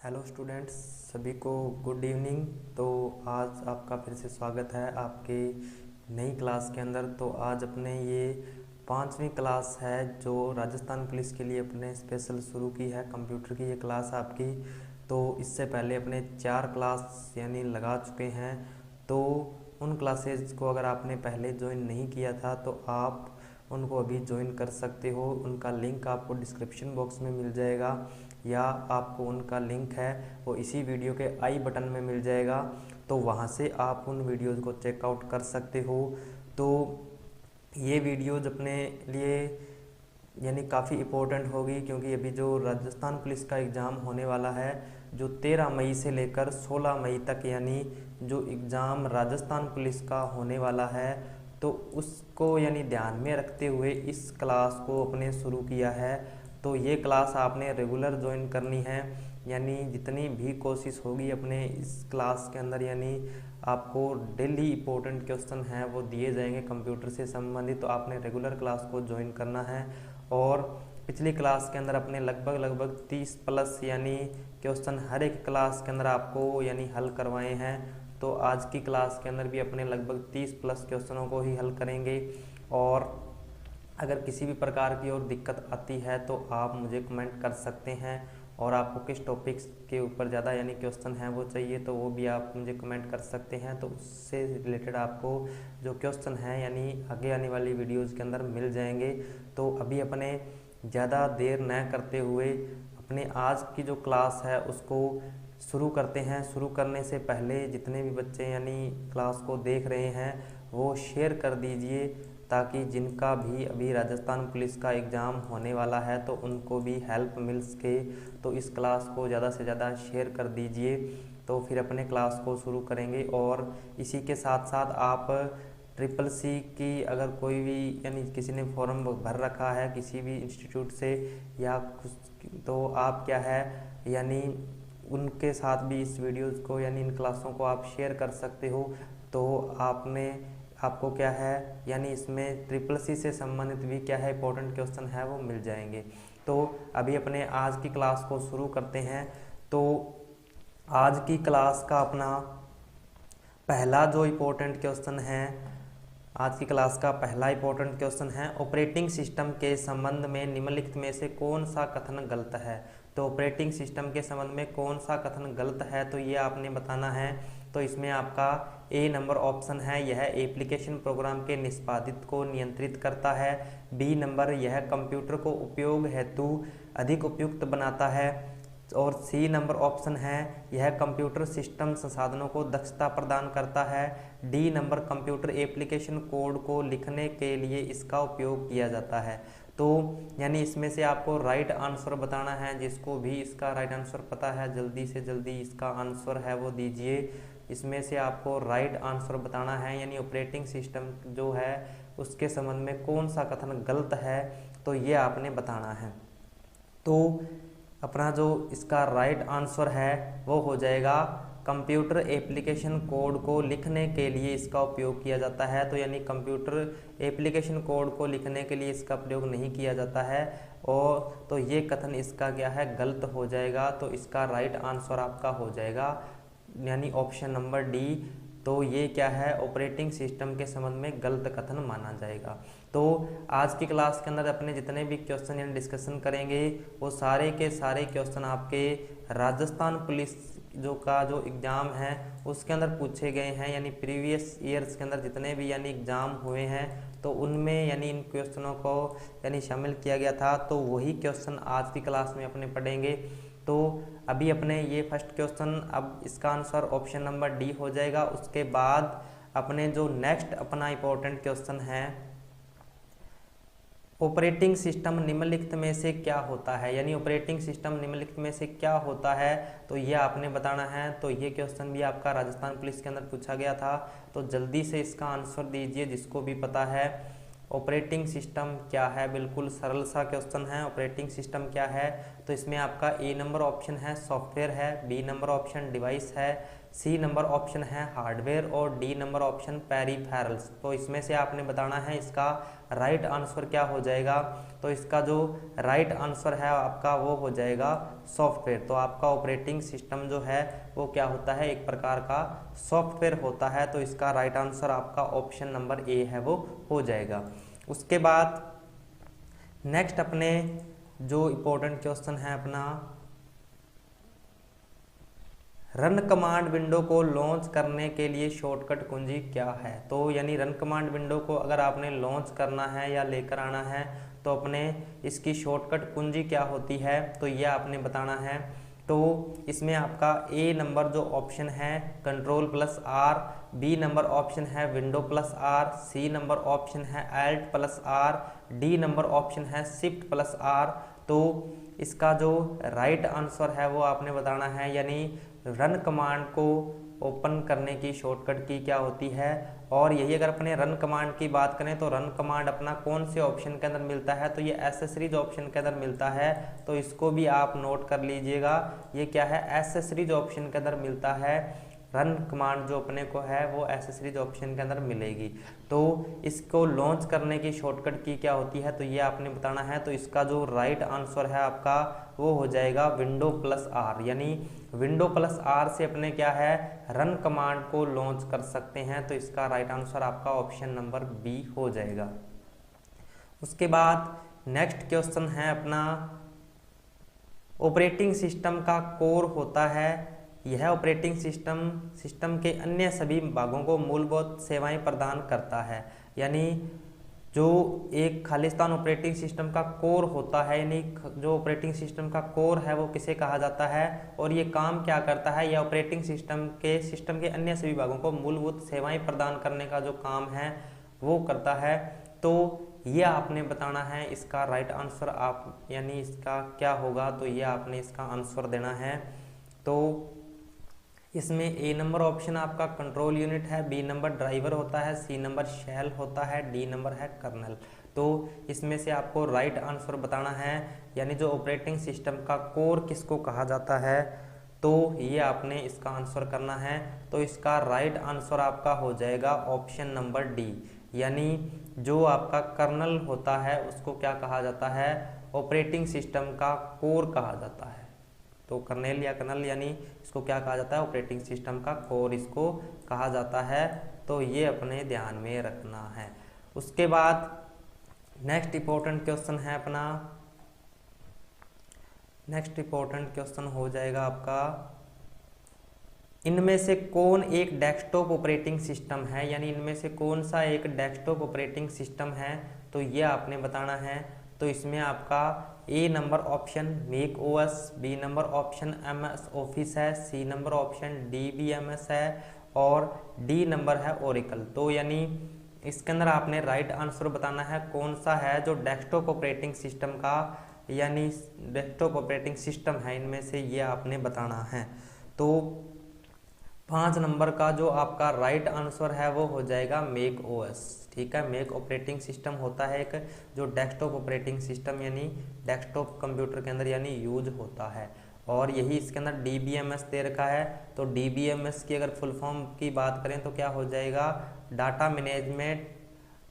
Hello students, सभी को good evening. तो आज आपका फिर से स्वागत है आपके नई क्लास के अंदर। तो आज अपने ये 5वीं क्लास है जो राजस्थान पुलिस के लिए अपने स्पेशल शुरू की है, कंप्यूटर की ये क्लास आपकी। तो इससे पहले अपने 4 क्लास यानी लगा चुके हैं। तो उन क्लासेज को अगर आपने पहले ज्वाइन नहीं किया था तो आप उनको अभी ज्वाइन कर सकते हो। उनका लिंक आपको डिस्क्रिप्शन बॉक्स में मिल जाएगा या आपको उनका लिंक है वो इसी वीडियो के आई बटन में मिल जाएगा। तो वहाँ से आप उन वीडियोज़ को चेकआउट कर सकते हो। तो ये वीडियोज़ अपने लिए यानी काफ़ी इम्पोर्टेंट होगी, क्योंकि अभी जो राजस्थान पुलिस का एग्ज़ाम होने वाला है जो 13 मई से लेकर 16 मई तक, यानी जो एग्ज़ाम राजस्थान पुलिस का होने वाला है, तो उसको यानी ध्यान में रखते हुए इस क्लास को अपने शुरू किया है। तो ये क्लास आपने रेगुलर ज्वाइन करनी है, यानी जितनी भी कोशिश होगी अपने इस क्लास के अंदर, यानी आपको डेली इंपॉर्टेंट क्वेश्चन हैं वो दिए जाएंगे कंप्यूटर से संबंधित। तो आपने रेगुलर क्लास को ज्वाइन करना है। और पिछली क्लास के अंदर अपने लगभग 30 प्लस यानी क्वेश्चन हर एक क्लास के अंदर आपको यानी हल करवाए हैं। तो आज की क्लास के अंदर भी अपने लगभग 30 प्लस क्वेश्चनों को ही हल करेंगे। और अगर किसी भी प्रकार की और दिक्कत आती है तो आप मुझे कमेंट कर सकते हैं, और आपको किस टॉपिक्स के ऊपर ज़्यादा यानी क्वेश्चन हैं वो चाहिए तो वो भी आप मुझे कमेंट कर सकते हैं। तो उससे रिलेटेड आपको जो क्वेश्चन हैं यानी आगे आने वाली वीडियोज़ के अंदर मिल जाएंगे। तो अभी अपने ज़्यादा देर न करते हुए अपने आज की जो क्लास है उसको शुरू करते हैं। शुरू करने से पहले जितने भी बच्चे यानी क्लास को देख रहे हैं वो शेयर कर दीजिए, ताकि जिनका भी अभी राजस्थान पुलिस का एग्ज़ाम होने वाला है तो उनको भी हेल्प मिल सके। तो इस क्लास को ज़्यादा से ज़्यादा शेयर कर दीजिए। तो फिर अपने क्लास को शुरू करेंगे। और इसी के साथ साथ आप ट्रिपल सी की अगर कोई भी यानी किसी ने फॉर्म भर रखा है किसी भी इंस्टीट्यूट से या कुछ, तो आप क्या है यानी उनके साथ भी इस वीडियोज़ को यानी इन क्लासों को आप शेयर कर सकते हो। तो आपको क्या है यानी इसमें ट्रिपल सी से संबंधित भी क्या है इंपॉर्टेंट क्वेश्चन है वो मिल जाएंगे। तो अभी अपने आज की क्लास को शुरू करते हैं। तो आज की क्लास का अपना पहला जो इम्पोर्टेंट क्वेश्चन है, आज की क्लास का पहला इंपॉर्टेंट क्वेश्चन है ऑपरेटिंग सिस्टम के संबंध में निम्नलिखित में से कौन सा कथन गलत है। तो ऑपरेटिंग सिस्टम के संबंध में कौन सा कथन गलत है तो ये आपने बताना है। तो इसमें आपका ए नंबर ऑप्शन है यह एप्लीकेशन प्रोग्राम के निष्पादित को नियंत्रित करता है। बी नंबर यह कंप्यूटर को उपयोग हेतु अधिक उपयुक्त बनाता है। और सी नंबर ऑप्शन है यह कंप्यूटर सिस्टम संसाधनों को दक्षता प्रदान करता है। D number computer application code को लिखने के लिए इसका उपयोग किया जाता है। तो यानी इसमें से आपको राइट आंसर बताना है। जिसको भी इसका राइट आंसर पता है जल्दी से जल्दी इसका आंसर है वो दीजिए। इसमें से आपको राइट आंसर बताना है, यानी ऑपरेटिंग सिस्टम जो है उसके संबंध में कौन सा कथन गलत है तो ये आपने बताना है। तो अपना जो इसका राइट आंसर है वो हो जाएगा कंप्यूटर एप्लीकेशन कोड को लिखने के लिए इसका उपयोग किया जाता है। तो यानी कंप्यूटर एप्लीकेशन कोड को लिखने के लिए इसका प्रयोग नहीं किया जाता है। और तो ये कथन इसका क्या है गलत हो जाएगा। तो इसका राइट आंसर आपका हो जाएगा यानी ऑप्शन नंबर डी। तो ये क्या है ऑपरेटिंग सिस्टम के संबंध में गलत कथन माना जाएगा। तो आज की क्लास के अंदर अपने जितने भी क्वेश्चन यानी डिस्कशन करेंगे वो सारे के सारे क्वेश्चन आपके राजस्थान पुलिस जो एग्ज़ाम है उसके अंदर पूछे गए हैं। यानी प्रीवियस ईयर्स के अंदर जितने भी यानी एग्ज़ाम हुए हैं तो उनमें यानी इन क्वेश्चनों को यानी शामिल किया गया था। तो वही क्वेश्चन आज की क्लास में अपने पढ़ेंगे। तो अभी अपने ये फर्स्ट क्वेश्चन, अब इसका आंसर ऑप्शन नंबर डी हो जाएगा। उसके बाद अपने जो नेक्स्ट अपना इंपॉर्टेंट क्वेश्चन है ऑपरेटिंग सिस्टम निम्नलिखित में से क्या होता है, यानी ऑपरेटिंग सिस्टम निम्नलिखित में से क्या होता है तो ये आपने बताना है। तो ये क्वेश्चन भी आपका राजस्थान पुलिस के अंदर पूछा गया था। तो जल्दी से इसका आंसर दीजिए जिसको भी पता है। ऑपरेटिंग सिस्टम क्या है, बिल्कुल सरल सा क्वेश्चन है। ऑपरेटिंग सिस्टम क्या है तो इसमें आपका ए नंबर ऑप्शन है सॉफ्टवेयर है, बी नंबर ऑप्शन डिवाइस है, सी नंबर ऑप्शन है हार्डवेयर और डी नंबर ऑप्शन पेरिफेरल्स। तो इसमें से आपने बताना है इसका राइट आंसर क्या हो जाएगा। तो इसका जो राइट आंसर है आपका वो हो जाएगा सॉफ्टवेयर। तो आपका ऑपरेटिंग सिस्टम जो है वो क्या होता है, एक प्रकार का सॉफ्टवेयर होता है। तो इसका राइट आंसर आपका ऑप्शन नंबर ए है वो हो जाएगा। उसके बाद नेक्स्ट अपने जो इम्पोर्टेंट क्वेश्चन है अपना, रन कमांड विंडो को लॉन्च करने के लिए शॉर्टकट कुंजी क्या है। तो यानी रन कमांड विंडो को अगर आपने लॉन्च करना है या लेकर आना है तो अपने इसकी शॉर्टकट कुंजी क्या होती है, तो यह आपने बताना है। तो इसमें आपका ए नंबर जो ऑप्शन है Ctrl+R, बी नंबर ऑप्शन है Window+R, सी नंबर ऑप्शन है Alt+R, डी नंबर ऑप्शन है Shift+R। तो इसका जो राइट आंसर है वो आपने बताना है, यानी रन कमांड को ओपन करने की शॉर्टकट की क्या होती है। और यही अगर अपने रन कमांड की बात करें तो रन कमांड अपना कौन से ऑप्शन के अंदर मिलता है, तो ये एसेसरीज ऑप्शन के अंदर मिलता है। तो इसको भी आप नोट कर लीजिएगा, ये क्या है, एसेसरीज ऑप्शन के अंदर मिलता है। रन कमांड जो अपने को है वो एसेसरीज ऑप्शन के अंदर मिलेगी। तो इसको लॉन्च करने की शॉर्टकट की क्या होती है, तो ये आपने बताना है। तो इसका जो राइट आंसर है आपका वो हो जाएगा Window+R, यानी Window+R से अपने क्या है रन कमांड को लॉन्च कर सकते हैं। तो इसका राइट आंसर आपका ऑप्शन नंबर बी हो जाएगा। उसके बाद नेक्स्ट क्वेश्चन है अपना, ऑपरेटिंग सिस्टम का कोर होता है, यह ऑपरेटिंग सिस्टम के अन्य सभी भागों को मूलभूत सेवाएं प्रदान करता है। यानी जो एक खालिस्तान ऑपरेटिंग सिस्टम का कोर होता है, यानी जो ऑपरेटिंग सिस्टम का कोर है वो किसे कहा जाता है और ये काम क्या करता है, यह ऑपरेटिंग सिस्टम के अन्य सभी भागों को मूलभूत सेवाएं प्रदान करने का जो काम है वो करता है। तो ये आपने बताना है इसका राइट आंसर आप, यानी इसका क्या होगा, तो ये आपने इसका आंसर देना है। तो इसमें ए नंबर ऑप्शन आपका कंट्रोल यूनिट है, बी नंबर ड्राइवर होता है, सी नंबर शेल होता है, डी नंबर है कर्नल। तो इसमें से आपको राइट आंसर बताना है, यानी जो ऑपरेटिंग सिस्टम का कोर किसको कहा जाता है, तो ये आपने इसका आंसर करना है। तो इसका राइट आंसर आपका हो जाएगा ऑप्शन नंबर डी, यानी जो आपका कर्नल होता है उसको क्या कहा जाता है, ऑपरेटिंग सिस्टम का कोर कहा जाता है। तो कर्नेल या कर्नल यानी इसको क्या कहा जाता है, ऑपरेटिंग सिस्टम का कोर इसको कहा जाता है। तो ये अपने ध्यान में रखना है। उसके बाद नेक्स्ट इंपॉर्टेंट क्वेश्चन है अपना, नेक्स्ट इंपॉर्टेंट क्वेश्चन हो जाएगा आपका, इनमें से कौन एक डेस्कटॉप ऑपरेटिंग सिस्टम है, यानी इनमें से कौन सा एक डेस्कटॉप ऑपरेटिंग सिस्टम है, तो ये आपने बताना है। तो इसमें आपका A number option Mac OS, B number option MS Office है, सी नंबर ऑप्शन DBMS है और डी नंबर है ओरेकल। तो यानी इसके अंदर आपने राइट आंसर बताना है कौन सा है जो डेस्कटॉप ऑपरेटिंग सिस्टम का, यानी डेस्कटॉप ऑपरेटिंग सिस्टम है, इनमें से ये आपने बताना है। तो 5 नंबर का जो आपका राइट आंसर है वो हो जाएगा मैक ओएस। ठीक है, मैक ऑपरेटिंग सिस्टम होता है एक जो डेस्कटॉप ऑपरेटिंग सिस्टम यानी डेस्कटॉप कंप्यूटर के अंदर यानी यूज होता है। और यही इसके अंदर DBMS दे रखा है। तो DBMS की अगर फुल फॉर्म की बात करें तो क्या हो जाएगा,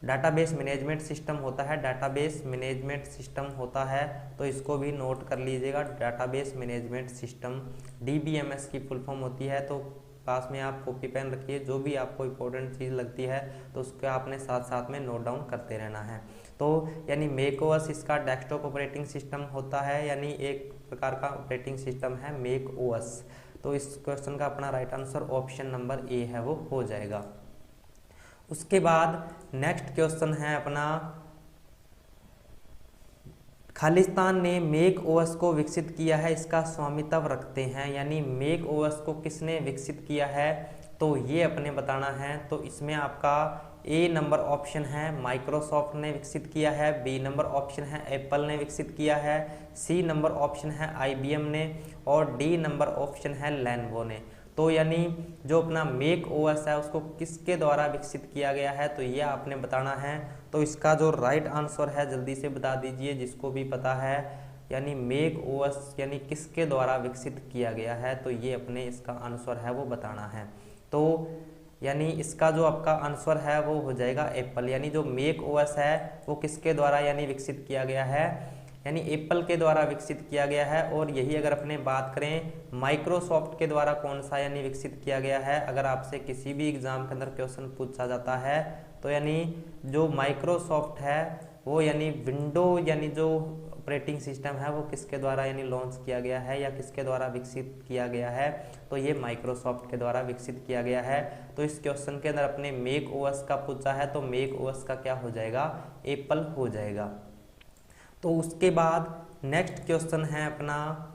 डाटाबेस मैनेजमेंट सिस्टम होता है, डाटाबेस मैनेजमेंट सिस्टम होता है। तो इसको भी नोट कर लीजिएगा, डाटाबेस मैनेजमेंट सिस्टम DBMS की फुल फॉर्म होती है। तो पास में आप कॉपी पेन रखिए, जो भी आपको इम्पोर्टेंट चीज़ लगती है तो उसको आपने साथ साथ में नोट डाउन करते रहना है। तो यानी मैक ओएस इसका डेस्कटॉप ऑपरेटिंग सिस्टम होता है, यानी एक प्रकार का ऑपरेटिंग सिस्टम है मैक ओएस। तो इस क्वेश्चन का अपना right answer option number A है वो हो जाएगा। उसके बाद नेक्स्ट क्वेश्चन है अपना, खालिस्तान ने मैक ओएस को विकसित किया है, इसका स्वामित्व रखते हैं, यानी मैक ओएस को किसने विकसित किया है, तो ये अपने बताना है। तो इसमें आपका ए नंबर ऑप्शन है माइक्रोसॉफ्ट ने विकसित किया है, बी नंबर ऑप्शन है एप्पल ने विकसित किया है, सी नंबर ऑप्शन है IBM ने और डी नंबर ऑप्शन है लेनोवो ने। तो यानी जो अपना मैक ओएस है उसको किसके द्वारा विकसित किया गया है, तो ये आपने बताना है। तो इसका जो राइट आंसर है जल्दी से बता दीजिए जिसको भी पता है, यानी मैक ओएस यानी किसके द्वारा विकसित किया गया है, तो ये अपने इसका आंसर है वो बताना है। तो यानी इसका जो आपका आंसर है वो हो जाएगा एप्पल। यानी जो मैक ओएस है वो किसके द्वारा यानी विकसित किया गया है, यानी एप्पल के द्वारा विकसित किया गया है। और यही अगर अपने बात करें माइक्रोसॉफ्ट के द्वारा कौन सा यानी विकसित किया गया है, अगर आपसे किसी भी एग्जाम के अंदर क्वेश्चन पूछा जाता है तो यानी जो माइक्रोसॉफ्ट है वो यानी विंडो यानी जो ऑपरेटिंग सिस्टम है वो किसके द्वारा यानी लॉन्च किया गया है या किसके द्वारा विकसित किया गया है, तो ये माइक्रोसॉफ्ट के द्वारा विकसित किया गया है। तो इस क्वेश्चन के अंदर अपने मैक ओएस का पूछा है तो मैक ओएस का क्या हो जाएगा, एप्पल हो जाएगा। तो उसके बाद नेक्स्ट क्वेश्चन है अपना,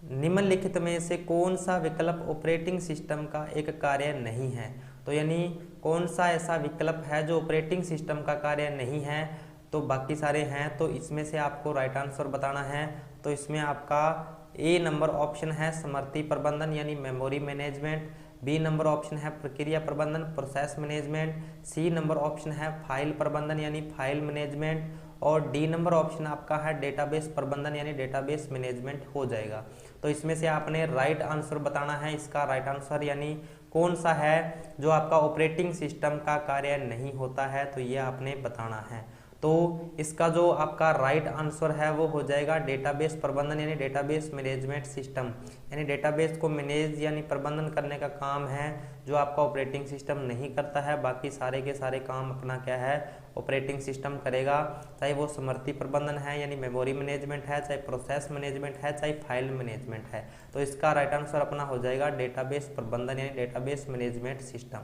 निम्नलिखित में से कौन सा विकल्प ऑपरेटिंग सिस्टम का एक कार्य नहीं है, तो यानी कौन सा ऐसा विकल्प है जो ऑपरेटिंग सिस्टम का कार्य नहीं है, तो बाकी सारे हैं। तो इसमें से आपको राइट आंसर बताना है। तो इसमें आपका ए नंबर ऑप्शन है स्मृति प्रबंधन यानी memory management, B number option है प्रक्रिया प्रबंधन process management, C number option है फाइल प्रबंधन यानी फाइल मैनेजमेंट, और डी नंबर ऑप्शन आपका है डेटाबेस प्रबंधन यानी डेटाबेस मैनेजमेंट हो जाएगा। तो इसमें से आपने राइट आंसर बताना है। इसका राइट आंसर यानी कौन सा है जो आपका ऑपरेटिंग सिस्टम का कार्य नहीं होता है, तो ये आपने बताना है। तो इसका जो आपका राइट आंसर है वो हो जाएगा डेटाबेस प्रबंधन यानी डेटाबेस मैनेजमेंट सिस्टम, यानी डेटाबेस को मैनेज यानी प्रबंधन करने का काम है जो आपका ऑपरेटिंग सिस्टम नहीं करता है। बाकी सारे के सारे काम अपना क्या है, ऑपरेटिंग सिस्टम करेगा, चाहे वो स्मृति प्रबंधन है यानी मेमोरी मैनेजमेंट है, चाहे प्रोसेस मैनेजमेंट है, चाहे फाइल मैनेजमेंट है। तो इसका राइट आंसर अपना हो जाएगा डेटाबेस प्रबंधन यानी डेटाबेस मैनेजमेंट सिस्टम।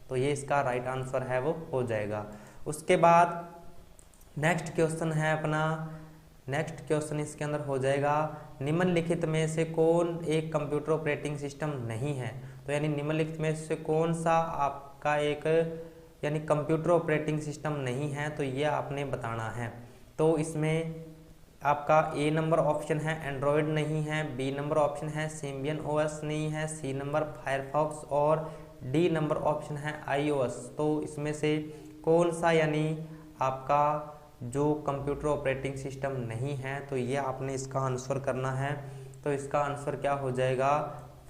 तो ये इसका राइट आंसर है वो हो जाएगा। उसके बाद नेक्स्ट क्वेश्चन है अपना, नेक्स्ट क्वेश्चन इसके अंदर हो जाएगा, निम्नलिखित में से कौन एक कंप्यूटर ऑपरेटिंग सिस्टम नहीं है, तो यानी निम्नलिखित में से कौन सा आपका एक यानी कंप्यूटर ऑपरेटिंग सिस्टम नहीं है, तो ये आपने बताना है। तो इसमें आपका ए नंबर ऑप्शन है एंड्रॉयड नहीं है, बी नंबर ऑप्शन है सिम्बियन ओएस नहीं है, सी नंबर फायरफॉक्स और डी नंबर ऑप्शन है आईओएस। तो इसमें से कौन सा यानी आपका जो कंप्यूटर ऑपरेटिंग सिस्टम नहीं है, तो ये आपने इसका आंसर करना है। तो इसका आंसर क्या हो जाएगा,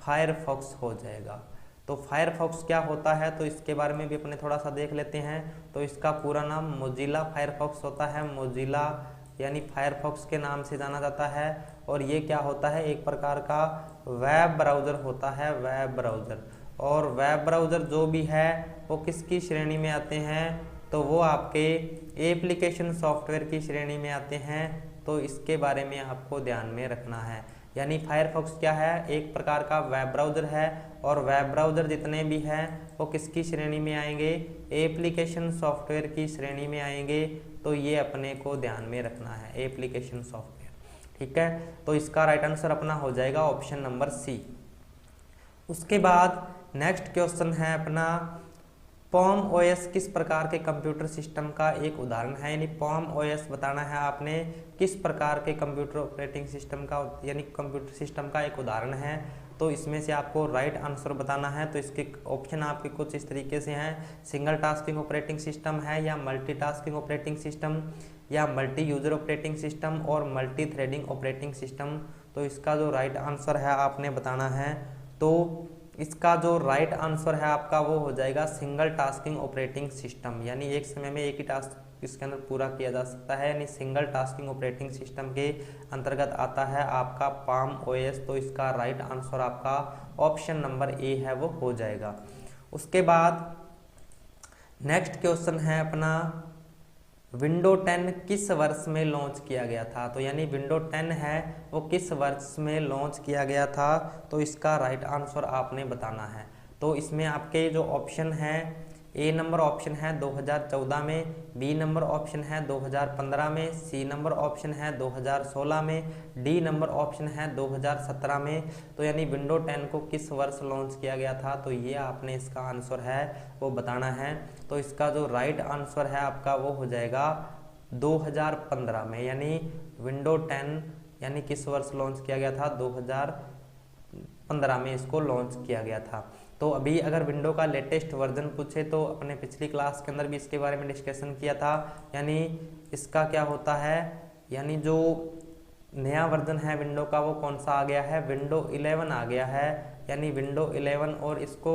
फायरफॉक्स हो जाएगा। तो फायरफॉक्स क्या होता है, तो इसके बारे में भी अपने थोड़ा सा देख लेते हैं। तो इसका पूरा नाम मोजिला फायरफॉक्स होता है, मोजिला यानी फायरफॉक्स के नाम से जाना जाता है। और ये क्या होता है, एक प्रकार का वेब ब्राउज़र होता है, वेब ब्राउज़र। और वेब ब्राउज़र जो भी है वो किसकी श्रेणी में आते हैं, तो वो आपके एप्लीकेशन सॉफ्टवेयर की श्रेणी में आते हैं। तो इसके बारे में आपको ध्यान में रखना है। यानी फायरफॉक्स क्या है, एक प्रकार का वेब ब्राउज़र है, और वेब ब्राउज़र जितने भी हैं वो किसकी श्रेणी में आएंगे, एप्लीकेशन सॉफ्टवेयर की श्रेणी में आएंगे। तो ये अपने को ध्यान में रखना है, एप्लीकेशन सॉफ्टवेयर, ठीक है। तो इसका राइट आंसर अपना हो जाएगा ऑप्शन नंबर सी। उसके बाद नेक्स्ट क्वेश्चन है अपना, पॉम ओएस किस प्रकार के कंप्यूटर सिस्टम का एक उदाहरण है, यानी पॉम ओएस बताना है आपने किस प्रकार के कंप्यूटर ऑपरेटिंग सिस्टम का यानी कंप्यूटर सिस्टम का एक उदाहरण है। तो इसमें से आपको राइट आंसर बताना है। तो इसके ऑप्शन आपके कुछ इस तरीके से हैं, सिंगल टास्किंग ऑपरेटिंग सिस्टम है, या मल्टीटास्किंग ऑपरेटिंग सिस्टम, या मल्टी यूजर ऑपरेटिंग सिस्टम, और मल्टी थ्रेडिंग ऑपरेटिंग सिस्टम। तो इसका जो राइट आंसर है आपने बताना है। तो इसका जो राइट आंसर है आपका वो हो जाएगा सिंगल टास्किंग ऑपरेटिंग सिस्टम, यानी एक समय में एक ही टास्क इसके अंदर पूरा किया जा सकता है, यानी सिंगल टास्किंग ऑपरेटिंग सिस्टम के अंतर्गत आता है आपका पाम ओएस। तो इसका राइट आंसर आपका ऑप्शन नंबर ए है वो हो जाएगा। उसके बाद नेक्स्ट क्वेश्चन है अपना, विंडो 10 किस वर्ष में लॉन्च किया गया था, तो यानी विंडो 10 है वो किस वर्ष में लॉन्च किया गया था। तो इसका राइट आंसर आपने बताना है। तो इसमें आपके जो ऑप्शन है, ए नंबर ऑप्शन है 2014 में, बी नंबर ऑप्शन है 2015 में, सी नंबर ऑप्शन है 2016 में, डी नंबर ऑप्शन है 2017 में। तो यानी विंडो 10 को किस वर्ष लॉन्च किया गया था, तो ये आपने इसका आंसर है वो बताना है। तो इसका जो राइट आंसर है आपका वो हो जाएगा 2015 में, यानी विंडो 10 यानी किस वर्ष लॉन्च किया गया था, 2015 में इसको लॉन्च किया गया था। तो अभी अगर विंडो का लेटेस्ट वर्जन पूछे तो अपने पिछली क्लास के अंदर भी इसके बारे में डिस्कशन किया था। यानी इसका क्या होता है, यानी जो नया वर्जन है विंडो का वो कौन सा आ गया है, विंडो 11 आ गया है, यानी विंडो 11। और इसको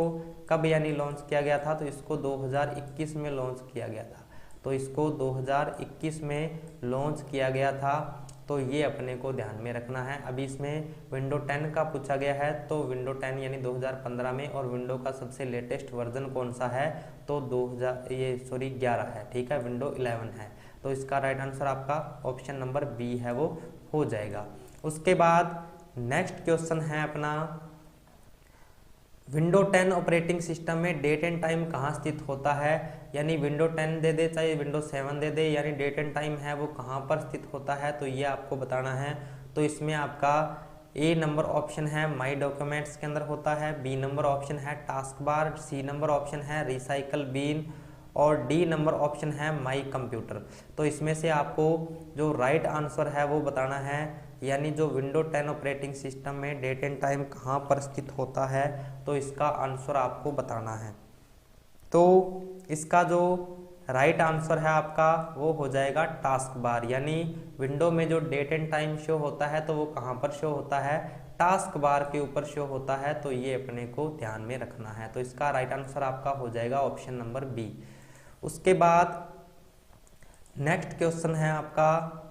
कब यानी लॉन्च किया गया था, तो इसको 2021 में लॉन्च किया गया था। तो इसको 2021 में लॉन्च किया गया था, तो ये अपने को ध्यान में रखना है। अभी इसमें विंडो 10 का पूछा गया है, तो विंडो 10 यानी 2015 में, और विंडो का सबसे लेटेस्ट वर्जन कौन सा है, तो 11 है, ठीक है, विंडो 11 है। तो इसका राइट आंसर आपका ऑप्शन नंबर बी है, वो हो जाएगा। उसके बाद नेक्स्ट क्वेश्चन है अपना, विंडो 10 ऑपरेटिंग सिस्टम में डेट एंड टाइम कहाँ स्थित होता है, यानी विंडो 10 दे दे चाहे विंडो 7 दे दे, यानी डेट एंड टाइम है वो कहाँ पर स्थित होता है, तो ये आपको बताना है। तो इसमें आपका ए नंबर ऑप्शन है माई डॉक्यूमेंट्स के अंदर होता है, बी नंबर ऑप्शन है taskbar, C number option है रिसाइकल बीन, और डी नंबर ऑप्शन है माई कंप्यूटर। तो इसमें से आपको जो राइट आंसर है वो बताना है, यानी जो विंडो 10 ऑपरेटिंग सिस्टम में डेट एंड टाइम कहाँ पर स्थित होता है, तो इसका आंसर आपको बताना है। तो इसका जो राइट आंसर है आपका वो हो जाएगा टास्क बार, यानी विंडो में जो डेट एंड टाइम शो होता है तो वो कहाँ पर शो होता है, टास्क बार के ऊपर शो होता है। तो ये अपने को ध्यान में रखना है। तो इसका राइट आंसर आपका हो जाएगा ऑप्शन नंबर बी। उसके बाद नेक्स्ट क्वेश्चन है आपका,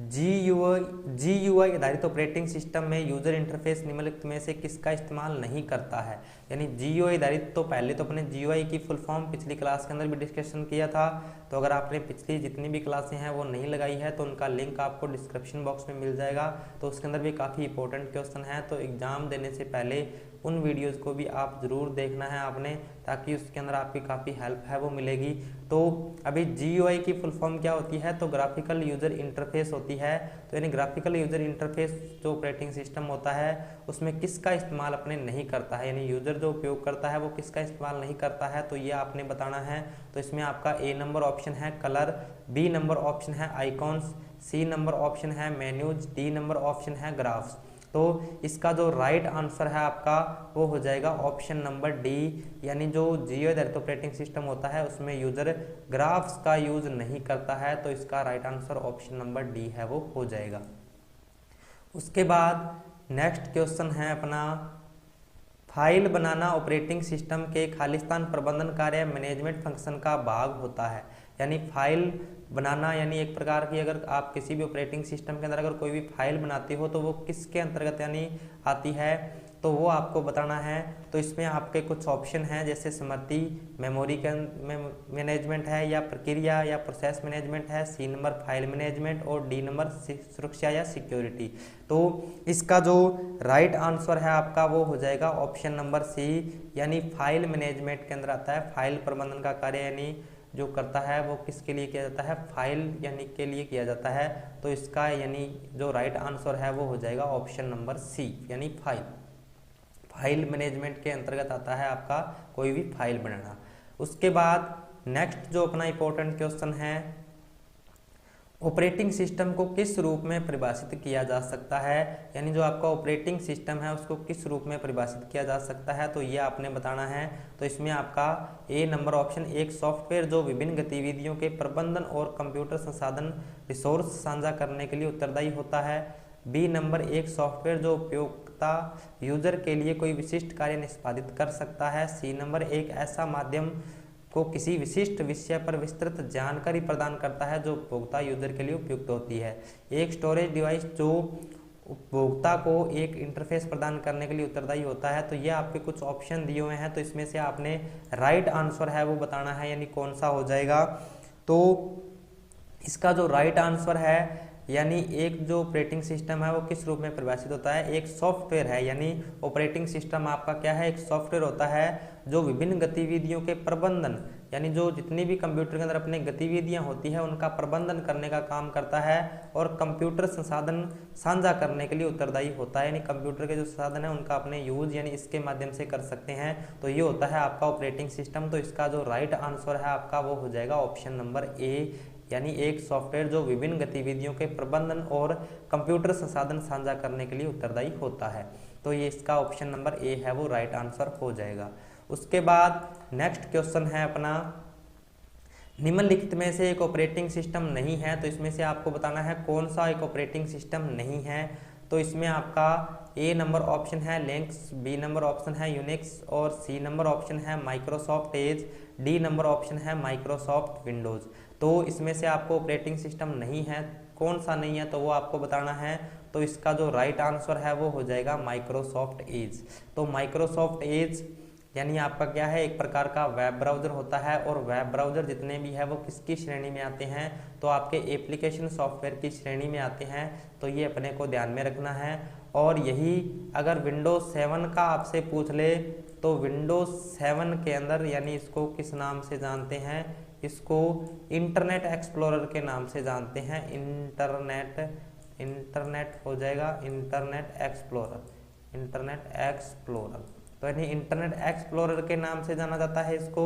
GUI आधारित ऑपरेटिंग सिस्टम में यूजर इंटरफेस निम्नलिखित में से किसका इस्तेमाल नहीं करता है, यानी GUI आधारित, तो पहले तो अपने GUI की फुल फॉर्म पिछली क्लास के अंदर भी डिस्कशन किया था। तो अगर आपने पिछली जितनी भी क्लासें हैं वो नहीं लगाई है तो उनका लिंक आपको डिस्क्रिप्शन बॉक्स में मिल जाएगा। तो उसके अंदर भी काफ़ी इंपॉर्टेंट क्वेश्चन है, तो एग्जाम देने से पहले उन वीडियोस को भी आप ज़रूर देखना है आपने, ताकि उसके अंदर आपकी काफ़ी हेल्प है वो मिलेगी। तो अभी GUI की फुल फॉर्म क्या होती है, तो ग्राफिकल यूज़र इंटरफेस होती है। तो यानी ग्राफिकल यूज़र इंटरफेस जो ऑपरेटिंग सिस्टम होता है उसमें किसका इस्तेमाल अपने नहीं करता है, यानी यूज़र जो उपयोग करता है वो किसका इस्तेमाल नहीं करता है, तो ये आपने बताना है। तो इसमें आपका ए नंबर ऑप्शन है कलर, बी नंबर ऑप्शन है आइकॉन्स, सी नंबर ऑप्शन है मेन्यूज, डी नंबर ऑप्शन है ग्राफ्स। तो इसका जो राइट आंसर है आपका वो हो जाएगा ऑप्शन नंबर डी, यानी जो GUI आधारित ऑपरेटिंग सिस्टम होता है उसमें यूजर ग्राफ्स का यूज नहीं करता है। तो इसका right answer option number D है, वो हो जाएगा। उसके बाद नेक्स्ट क्वेश्चन है अपना, फाइल बनाना ऑपरेटिंग सिस्टम के खालिस्तान प्रबंधन कार्य मैनेजमेंट फंक्शन का भाग होता है, यानी फाइल बनाना, यानी एक प्रकार की अगर आप किसी भी ऑपरेटिंग सिस्टम के अंदर अगर कोई भी फाइल बनाती हो तो वो किसके अंतर्गत यानी आती है, तो वो आपको बताना है। तो इसमें आपके कुछ ऑप्शन हैं, जैसे स्मृति, मेमोरी के मैनेजमेंट है, या प्रक्रिया या प्रोसेस मैनेजमेंट है, सी नंबर फाइल मैनेजमेंट, और डी नंबर सुरक्षा या सिक्योरिटी। तो इसका जो राइट आंसर है आपका वो हो जाएगा ऑप्शन नंबर सी, यानी फाइल मैनेजमेंट के अंदर आता है। फाइल प्रबंधन का कार्य यानी जो करता है वो किसके लिए किया जाता है, फाइल यानी के लिए किया जाता है। तो इसका यानी जो राइट आंसर है वो हो जाएगा ऑप्शन नंबर सी, यानी फाइल मैनेजमेंट के अंतर्गत आता है आपका कोई भी फाइल बनाना। उसके बाद नेक्स्ट जो अपना इंपॉर्टेंट क्वेश्चन है, ऑपरेटिंग सिस्टम को किस रूप में परिभाषित किया जा सकता है, यानी जो आपका ऑपरेटिंग सिस्टम है उसको किस रूप में परिभाषित किया जा सकता है, तो ये आपने बताना है। तो इसमें आपका ए नंबर ऑप्शन, एक सॉफ्टवेयर जो विभिन्न गतिविधियों के प्रबंधन और कंप्यूटर संसाधन रिसोर्स साझा करने के लिए उत्तरदायी होता है। बी नंबर, एक सॉफ्टवेयर जो उपयोगता यूजर के लिए कोई विशिष्ट कार्य निष्पादित कर सकता है। सी नंबर, एक ऐसा माध्यम को किसी विशिष्ट विषय पर विस्तृत जानकारी प्रदान करता है जो उपभोक्ता यूजर के लिए उपयुक्त होती है। एक स्टोरेज डिवाइस जो उपभोक्ता को एक इंटरफेस प्रदान करने के लिए उत्तरदायी होता है। तो ये आपके कुछ ऑप्शन दिए हुए हैं, तो इसमें से आपने राइट आंसर है वो बताना है, यानी कौन सा हो जाएगा। तो इसका जो राइट आंसर है, यानी एक जो ऑपरेटिंग सिस्टम है वो किस रूप में परिभाषित होता है, एक सॉफ्टवेयर है, यानी ऑपरेटिंग सिस्टम आपका क्या है, एक सॉफ्टवेयर होता है जो विभिन्न गतिविधियों के प्रबंधन, यानी जो जितनी भी कंप्यूटर के अंदर अपनी गतिविधियां होती है उनका प्रबंधन करने का काम करता है, और कंप्यूटर संसाधन साझा करने के लिए उत्तरदायी होता है, यानी कंप्यूटर के जो संसाधन है उनका अपने यूज यानी इसके माध्यम से कर सकते हैं। तो ये होता है आपका ऑपरेटिंग सिस्टम। तो इसका जो राइट आंसर है आपका वो हो जाएगा ऑप्शन नंबर ए, यानी एक सॉफ्टवेयर जो विभिन्न गतिविधियों के प्रबंधन और कंप्यूटर संसाधन साझा करने के लिए उत्तरदायी होता है। तो ये इसका ऑप्शन नंबर ए है वो राइट आंसर हो जाएगा। उसके बाद नेक्स्ट क्वेश्चन है अपना, निम्नलिखित में से एक ऑपरेटिंग सिस्टम नहीं है, तो इसमें से आपको बताना है कौन सा एक ऑपरेटिंग सिस्टम नहीं है। तो इसमें आपका ए नंबर ऑप्शन है लिनक्स, बी नंबर ऑप्शन है यूनिक्स और सी नंबर ऑप्शन है Microsoft Edge, D number option है माइक्रोसॉफ्ट विंडोज़। तो इसमें से आपको ऑपरेटिंग सिस्टम नहीं है, कौन सा नहीं है तो वो आपको बताना है। तो इसका जो राइट आंसर है वो हो जाएगा माइक्रोसॉफ्ट एज। तो माइक्रोसॉफ्ट एज यानी आपका क्या है, एक प्रकार का वेब ब्राउज़र होता है, और वेब ब्राउज़र जितने भी है वो किसकी श्रेणी में आते हैं, तो आपके एप्लीकेशन सॉफ्टवेयर की श्रेणी में आते हैं। तो ये अपने को ध्यान में रखना है। और यही अगर विंडोज़ 7 का आपसे पूछ ले तो विंडोज़ 7 के अंदर यानी इसको किस नाम से जानते हैं, इसको इंटरनेट एक्सप्लोरर के नाम से जानते हैं। इंटरनेट हो जाएगा इंटरनेट एक्सप्लोरर। तो यानी इंटरनेट एक्सप्लोरर के नाम से जाना जाता है इसको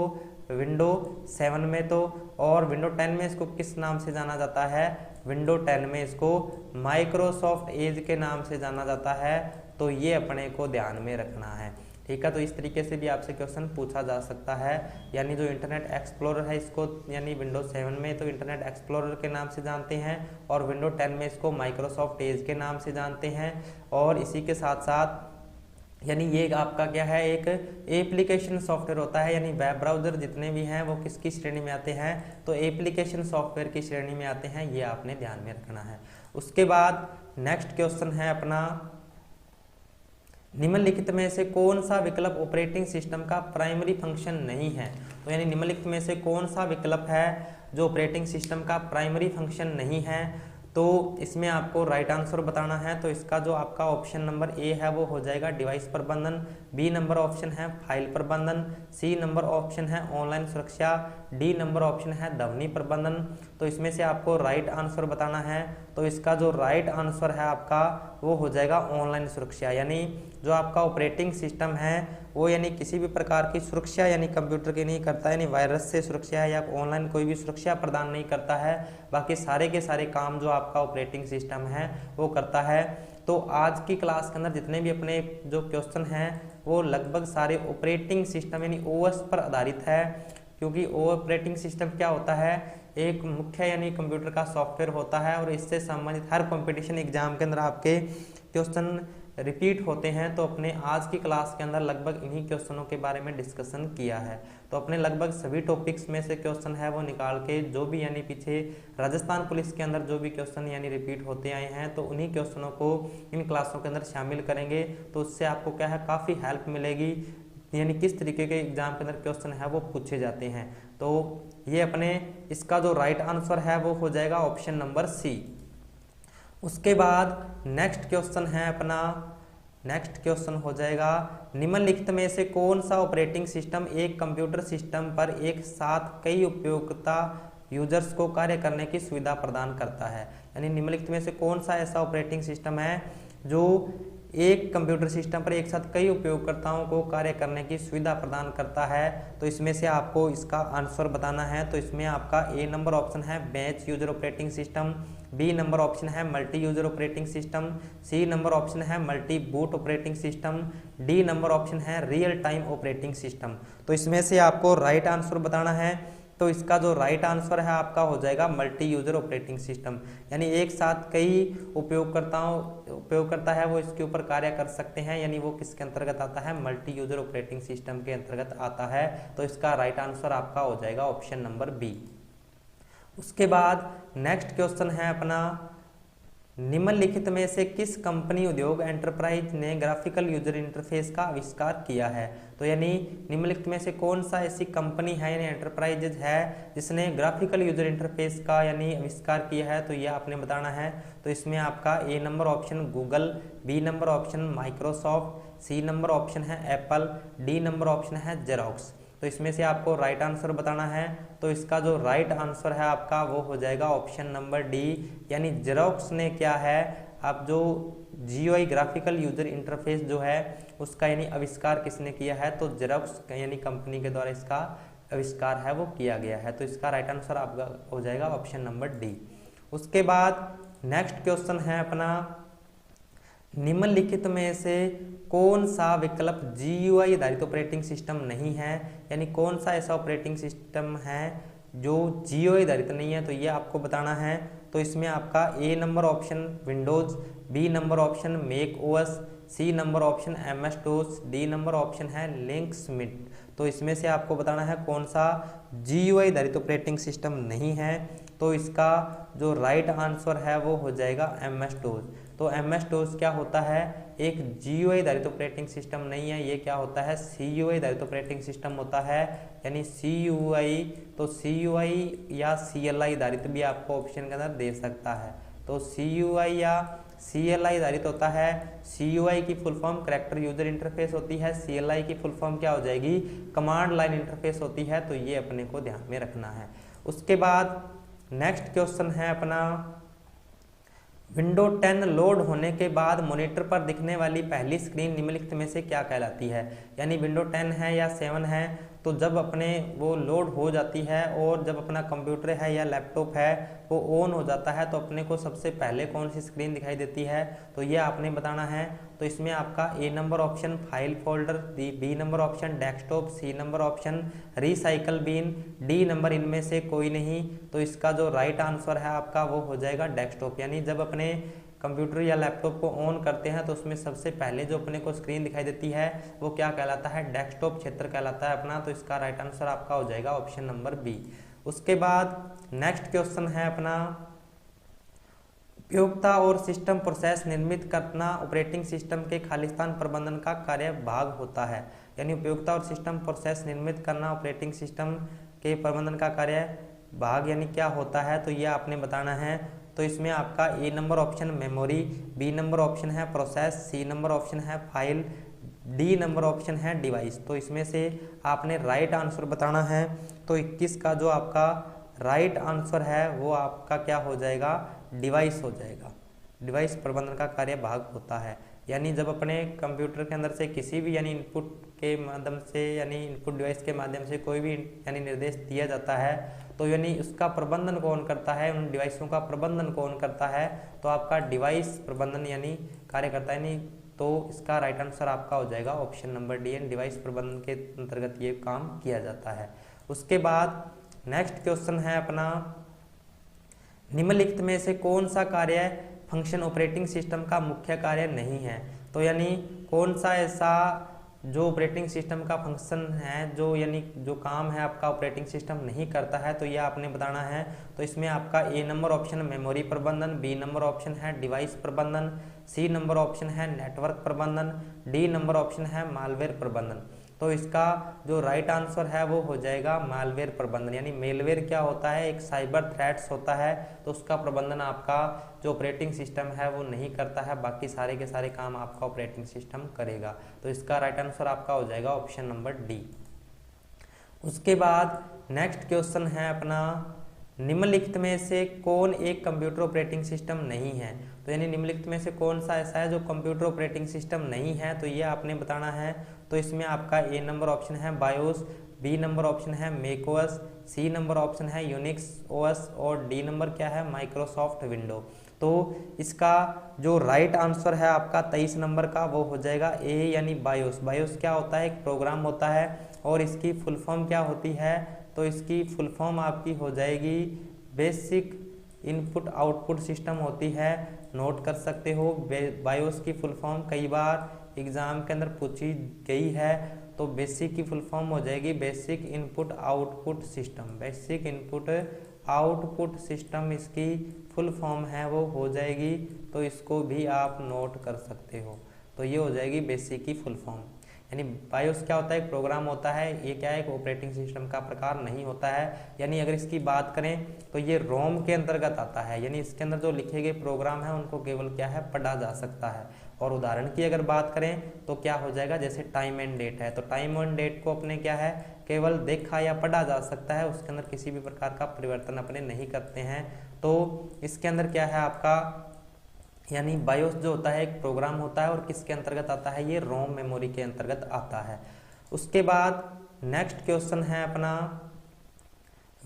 विंडो 7 में। तो और विंडो 10 में इसको किस नाम से जाना जाता है, विंडो 10 में इसको माइक्रोसॉफ्ट एज के नाम से जाना जाता है। तो ये अपने को ध्यान में रखना है, ठीक है। तो इस तरीके से भी आपसे क्वेश्चन पूछा जा सकता है। यानी जो इंटरनेट एक्सप्लोरर है इसको यानी विंडोज 7 में तो इंटरनेट एक्सप्लोरर के नाम से जानते हैं, और विंडो 10 में इसको माइक्रोसॉफ्ट एज के नाम से जानते हैं। और इसी के साथ साथ यानी ये आपका क्या है, एक एप्लीकेशन सॉफ्टवेयर होता है। यानी वेब ब्राउज़र जितने भी हैं वो किसकी श्रेणी में आते हैं, तो एप्लीकेशन सॉफ्टवेयर की श्रेणी में आते हैं। ये आपने ध्यान में रखना है। उसके बाद नेक्स्ट क्वेश्चन है अपना, निम्नलिखित में से कौन सा विकल्प ऑपरेटिंग सिस्टम का प्राइमरी फंक्शन नहीं है। तो यानी निम्नलिखित में से कौन सा विकल्प है जो ऑपरेटिंग सिस्टम का प्राइमरी फंक्शन नहीं है। तो इसमें आपको राइट आंसर बताना है। तो इसका जो आपका ऑप्शन नंबर ए है वो हो जाएगा डिवाइस प्रबंधन, बी नंबर ऑप्शन है फाइल प्रबंधन, सी नंबर ऑप्शन है ऑनलाइन सुरक्षा, डी नंबर ऑप्शन है ध्वनि प्रबंधन। तो इसमें से आपको राइट आंसर बताना है। तो इसका जो राइट आंसर है आपका वो हो जाएगा ऑनलाइन सुरक्षा। यानी जो आपका ऑपरेटिंग सिस्टम है वो यानी किसी भी प्रकार की सुरक्षा यानी कंप्यूटर की नहीं करता, यानी वायरस से सुरक्षा या ऑनलाइन कोई भी सुरक्षा प्रदान नहीं करता है। बाकी सारे के सारे काम जो आपका ऑपरेटिंग सिस्टम है वो करता है। तो आज की क्लास के अंदर जितने भी अपने जो क्वेश्चन हैं वो लगभग सारे ऑपरेटिंग सिस्टम यानी ओएस पर आधारित है। क्योंकि ऑपरेटिंग सिस्टम क्या होता है, एक मुख्य यानी कंप्यूटर का सॉफ्टवेयर होता है, और इससे संबंधित हर कंपटीशन एग्जाम के अंदर आपके क्वेश्चन रिपीट होते हैं। तो अपने आज की क्लास के अंदर लगभग इन्हीं क्वेश्चनों के बारे में डिस्कशन किया है। तो अपने लगभग सभी टॉपिक्स में से क्वेश्चन है वो निकाल के जो भी यानी पीछे राजस्थान पुलिस के अंदर जो भी क्वेश्चन यानी रिपीट होते आए हैं तो उन्हीं क्वेश्चनों को इन क्लासों के अंदर शामिल करेंगे। तो उससे आपको क्या है, काफ़ी हेल्प मिलेगी यानी किस तरीके के एग्जाम के अंदर क्वेश्चन है वो पूछे जाते हैं। तो ये अपने इसका जो राइट आंसर है वो हो जाएगा ऑप्शन नंबर सी। उसके बाद नेक्स्ट क्वेश्चन है अपना, नेक्स्ट क्वेश्चन हो जाएगा निम्नलिखित में से कौन सा ऑपरेटिंग सिस्टम एक कंप्यूटर सिस्टम पर एक साथ कई उपयोगिता यूजर्स को कार्य करने की सुविधा प्रदान करता है। यानी निम्नलिखित में से कौन सा ऐसा ऑपरेटिंग सिस्टम है जो एक कंप्यूटर सिस्टम पर एक साथ कई उपयोगकर्ताओं को कार्य करने की सुविधा प्रदान करता है। तो इसमें से आपको इसका आंसर बताना है। तो इसमें आपका ए नंबर ऑप्शन है batch user operating system, B number option है multi user operating system, C number option है multi boot operating system, D number option है रियल टाइम ऑपरेटिंग सिस्टम। तो इसमें से आपको राइट आंसर बताना है। तो इसका जो राइट आंसर है आपका हो जाएगा मल्टी यूजर ऑपरेटिंग सिस्टम। यानी एक साथ कई उपयोगकर्ता है वो इसके ऊपर कार्य कर सकते हैं, यानी वो किसके अंतर्गत आता है, मल्टी यूजर ऑपरेटिंग सिस्टम के अंतर्गत आता है। तो इसका राइट आंसर आपका हो जाएगा ऑप्शन नंबर बी। उसके बाद नेक्स्ट क्वेश्चन है अपना, निम्नलिखित में से किस कंपनी उद्योग एंटरप्राइज ने ग्राफिकल यूजर इंटरफेस का आविष्कार किया है। तो यानी निम्नलिखित में से कौन सा ऐसी कंपनी है यानी एंटरप्राइजेज है जिसने ग्राफिकल यूजर इंटरफेस का यानी आविष्कार किया है। तो यह आपने बताना है। तो इसमें आपका A number option Google, B number option Microsoft, C number option है एप्पल, डी नंबर ऑप्शन है जेरॉक्स। तो इसमें से आपको राइट आंसर बताना है। तो इसका जो राइट आंसर है आपका वो हो जाएगा ऑप्शन नंबर डी, यानी जेरॉक्स ने क्या है, अब जो GUI ग्राफिकल यूजर इंटरफेस जो है उसका यानी आविष्कार किसने किया है, तो जेरॉक्स यानी कंपनी के द्वारा इसका आविष्कार है वो किया गया है। तो इसका राइट आंसर आपका हो जाएगा ऑप्शन नंबर डी। उसके बाद नेक्स्ट क्वेश्चन है अपना, निम्नलिखित में से कौन सा विकल्प GUI आधारित ऑपरेटिंग सिस्टम नहीं है। यानी कौन सा ऐसा ऑपरेटिंग सिस्टम है जो GUI आधारित नहीं है, तो ये आपको बताना है। तो इसमें आपका A number option Windows, B number option Mac OS, C number option MS DOS, D number option है लिनक्स मिंट। तो इसमें से आपको बताना है कौन सा GUI आधारित ऑपरेटिंग सिस्टम नहीं है। तो इसका जो राइट आंसर है वो हो जाएगा MS DOS। तो MS DOS क्या होता है, एक GUI आधारित ऑपरेटिंग सिस्टम नहीं है, ये क्या होता है CUI आधारित ऑपरेटिंग सिस्टम होता है, यानी CUI। तो CUI या CLI आधारित भी आपको ऑप्शन के अंदर दे सकता है। तो CUI या CLI आधारित होता है। CUI की full form character user interface होती है, CLI की फुल फॉर्म क्या हो जाएगी, कमांड लाइन इंटरफेस होती है। तो ये अपने को ध्यान में रखना है। उसके बाद नेक्स्ट क्वेश्चन है अपना, विंडो 10 लोड होने के बाद मॉनिटर पर दिखने वाली पहली स्क्रीन निम्नलिखित में से क्या कहलाती है। यानी विंडो 10 है या 7 है, तो जब अपने वो लोड हो जाती है और जब अपना कंप्यूटर है या लैपटॉप है वो ऑन हो जाता है, तो अपने को सबसे पहले कौन सी स्क्रीन दिखाई देती है, तो ये आपने बताना है। तो इसमें आपका A number option file folder, B number option desktop, C number option recycle bin, D number इनमें से कोई नहीं। तो इसका जो राइट आंसर है आपका वो हो जाएगा डेस्कटॉप। यानी जब अपने कंप्यूटर या लैपटॉप को ऑन करते हैं तो उसमें सबसे पहले जो अपने को स्क्रीन दिखाई देती है वो क्या कहलाता है, डेस्कटॉप क्षेत्र कहलाता है अपना। तो इसका राइट आंसर आपका हो जाएगा ऑप्शन नंबर B। उसके बाद नेक्स्ट क्वेश्चन है अपना, उपयोगिता और सिस्टम प्रोसेस निर्मित करना ऑपरेटिंग सिस्टम के खालिस्तान प्रबंधन का कार्य भाग होता है। यानी उपयोगिता और सिस्टम प्रोसेस निर्मित करना ऑपरेटिंग सिस्टम के प्रबंधन का कार्य भाग यानी क्या होता है, तो यह आपने बताना है। तो इसमें आपका A number option memory, B number option है प्रोसेस, C नंबर ऑप्शन है फाइल, D नंबर ऑप्शन है डिवाइस। तो इसमें से आपने राइट आंसर बताना है। तो 21 का जो आपका राइट आंसर है वो आपका क्या हो जाएगा, डिवाइस हो जाएगा। डिवाइस प्रबंधन का कार्य भाग होता है। यानी जब अपने कंप्यूटर के अंदर से किसी भी यानी इनपुट के माध्यम से यानी इनपुट डिवाइस के माध्यम से कोई भी यानी निर्देश दिया जाता है, तो यानी उसका प्रबंधन कौन करता है, उन डिवाइसों का प्रबंधन कौन करता है, तो आपका डिवाइस प्रबंधन यानी कार्य करता है। यानी तो इसका राइट आंसर आपका हो जाएगा ऑप्शन नंबर D, डिवाइस प्रबंधन के अंतर्गत ये काम किया जाता है। उसके बाद नेक्स्ट क्वेश्चन है अपना, निम्नलिखित में से कौन सा कार्य फंक्शन ऑपरेटिंग सिस्टम का मुख्य कार्य नहीं है। तो यानी कौन सा ऐसा जो ऑपरेटिंग सिस्टम का फंक्शन है जो यानी जो काम है आपका ऑपरेटिंग सिस्टम नहीं करता है, तो यह आपने बताना है। तो इसमें आपका A नंबर ऑप्शन मेमोरी प्रबंधन, B नंबर ऑप्शन है डिवाइस प्रबंधन, C नंबर ऑप्शन है नेटवर्क प्रबंधन, D नंबर ऑप्शन है मालवेयर प्रबंधन। तो इसका जो राइट आंसर है वो हो जाएगा मालवेयर प्रबंधन। यानी मेलवेयर क्या होता है, एक साइबर थ्रेट्स होता है, तो उसका प्रबंधन आपका जो ऑपरेटिंग सिस्टम है वो नहीं करता है, बाकी सारे के सारे काम आपका ऑपरेटिंग सिस्टम करेगा। तो इसका राइट आंसर आपका हो जाएगा ऑप्शन नंबर D। उसके बाद नेक्स्ट क्वेश्चन है अपना, निम्नलिखित में से कौन एक कंप्यूटर ऑपरेटिंग सिस्टम नहीं है। तो यानी निम्नलिखित में से कौन सा ऐसा है जो कंप्यूटर ऑपरेटिंग सिस्टम नहीं है, तो ये आपने बताना है। तो इसमें आपका A नंबर ऑप्शन है बायोस, B नंबर ऑप्शन है Mac OS, C number option है यूनिक्स OS और D नंबर क्या है माइक्रोसॉफ्ट विंडो। तो इसका जो राइट आंसर है आपका 23 नंबर का वो हो जाएगा A यानी बायोस। बायोस क्या होता है, एक प्रोग्राम होता है और इसकी फुल फॉर्म क्या होती है, तो इसकी फुल फॉर्म आपकी हो जाएगी बेसिक इनपुट आउटपुट सिस्टम होती है। नोट कर सकते हो, बायोस की फुल फॉर्म कई बार एग्जाम के अंदर पूछी गई है। तो बेसिक की फुल फॉर्म हो जाएगी basic input output system. Basic input output system इसकी फुल फॉर्म है वो हो जाएगी। तो इसको भी आप नोट कर सकते हो। तो ये हो जाएगी बेसिक की फुल फॉर्म। यानी बायोस क्या होता है, एक प्रोग्राम होता है, ये क्या है एक ऑपरेटिंग सिस्टम का प्रकार नहीं होता है। यानी अगर इसकी बात करें तो ये रोम के अंतर्गत आता है। यानी इसके अंदर जो लिखे गए प्रोग्राम है उनको केवल क्या है पढ़ा जा सकता है। और उदाहरण की अगर बात करें तो क्या हो जाएगा, जैसे टाइम एंड डेट है, तो टाइम एंड डेट को अपने क्या है केवल देखा या पढ़ा जा सकता है, उसके अंदर किसी भी प्रकार का परिवर्तन अपने नहीं करते हैं। तो इसके अंदर क्या है आपका यानी बायोस जो होता है एक प्रोग्राम होता है और किसके अंतर्गत आता है, ये रोम मेमोरी के अंतर्गत आता है। उसके बाद नेक्स्ट क्वेश्चन है अपना,